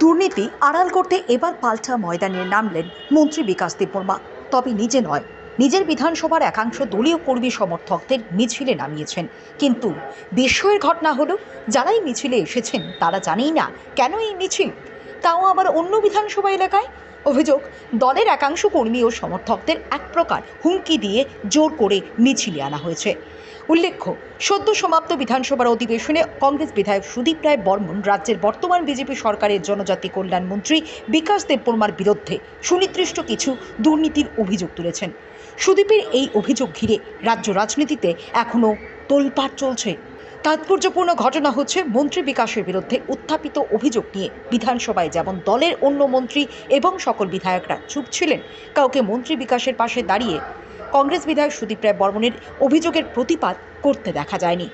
দুর্নীতি আড়াল করতে এবার পাল্টা ময়দানে নামলেন মন্ত্রী বিকাশ দেববর্মা। তবে নিজে নয়, নিজের বিধানসভার একাংশ দলীয় কর্মী সমর্থকদের মিছিলে নামিয়েছেন। কিন্তু বিস্ময়ের ঘটনা হলো, যারাই মিছিলে এসেছেন তারা জানেই না কেন এই মিছিল, তাও আবার অন্য বিধানসভা এলাকায়। অভিযোগ, দলের একাংশ কর্মী ও সমর্থকদের এক প্রকার হুমকি দিয়ে জোর করে মিছিলে আনা হয়েছে। উল্লেখ্য, সদ্য সমাপ্ত বিধানসভার অধিবেশনে কংগ্রেস বিধায়ক সুদীপ রায় বর্মন রাজ্যের বর্তমান বিজেপি সরকারের জনজাতি কল্যাণ মন্ত্রী বিকাশ দেববর্মার বিরুদ্ধে সুনির্দিষ্ট কিছু দুর্নীতির অভিযোগ তুলেছেন। সুদীপের এই অভিযোগ ঘিরে রাজ্য রাজনীতিতে এখনও তোলপাড় চলছে। তাৎপর্যপূর্ণ ঘটনা হচ্ছে, মন্ত্রী বিকাশের বিরুদ্ধে উত্থাপিত অভিযোগ নিয়ে বিধানসভায় যেমন দলের অন্য মন্ত্রী এবং সকল বিধায়করা চুপ ছিলেন, কাউকে মন্ত্রী বিকাশের পাশে দাঁড়িয়ে কংগ্রেস বিধায়ক সুদীপ রায় বর্মনের অভিযোগের প্রতিবাদ করতে দেখা যায়নি।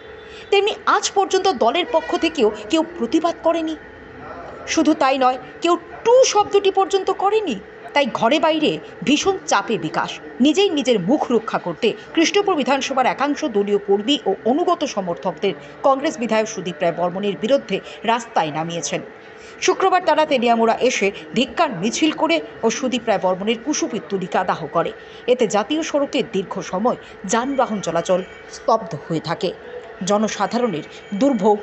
তেমনি আজ পর্যন্ত দলের পক্ষ থেকেও কেউ প্রতিবাদ করেনি। শুধু তাই নয়, কেউ টু শব্দটি পর্যন্ত করেনি। তাই ঘরে বাইরে ভীষণ চাপে বিকাশ। নিজেই নিজের মুখ রক্ষা করতে কৃষ্ণপুর বিধানসভার একাংশ দলীয় কর্মী ও অনুগত সমর্থকদের কংগ্রেস বিধায়ক সুদীপ রায় বর্মনের বিরুদ্ধে রাস্তায় নামিয়েছেন। শুক্রবার তারা তেলিয়ামুড়া এসে ধিক্কার মিছিল করে ও সুদীপ রায় বর্মনের কুশপুত্তলিকা দাহ করে। এতে জাতীয় সড়কে দীর্ঘ সময় যানবাহন চলাচল স্তব্ধ হয়ে থাকে। জনসাধারণের দুর্ভোগ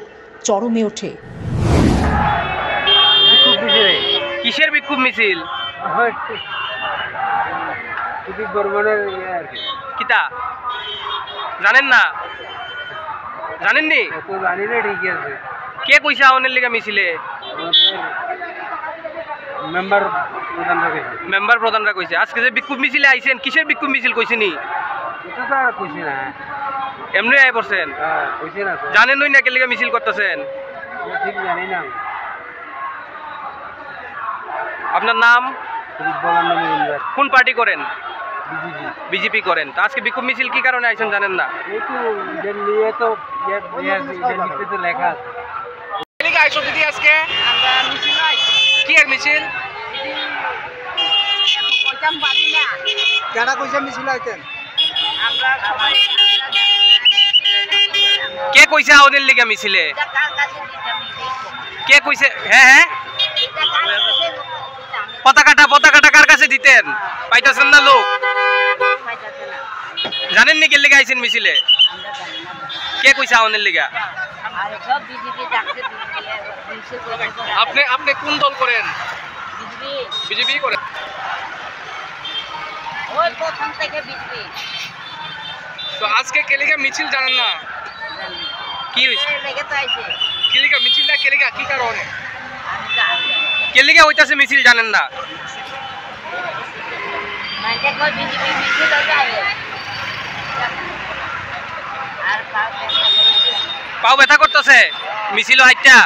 চরমে ওঠে। কিসের বিক্ষোভ মিছিল? কিতা জানেন না? জানেননি? কে কইছে আওনের লিগা মিছিলে? মেম্বার প্রধানরা কইছে। আজকে যে বিক্ষোভ মিছিলে আইছেন, কিসের বিক্ষোভ মিছিল কইছেনি? এমনি আই পড়ছেন? জানেন না কে লিগা মিছিল করতেছেন? আপনার নাম? কোন পার্টি করেন? বিজেপি করেন। তো আজকে বিক্ষোভ মিছিল কি কারণে আইছেন জানেন না? আজকে কি আর মিছিল? কে কইছে আওনের লিগা মিছিলে? কে কইছে? হ্যাঁ হ্যাঁ, পতাকাটা কার কাছে দিতেন? পাইতেছেন না লোক? জানেন নি কে লিগা আইছেন মিছিলে? কে কইছে আওনের লিগা? আপনি কোন দল করেন? বিজেপি করেন। তো আজকে কে লিগা মিছিল জানেন না? কি হইছে? কে লিগা মিছিল না, কে লিগা কি কারণে? কে লিগা হইতাছে মিছিল জানেন না? পাও ব্যথা করতেছে মিছিল হাইটা?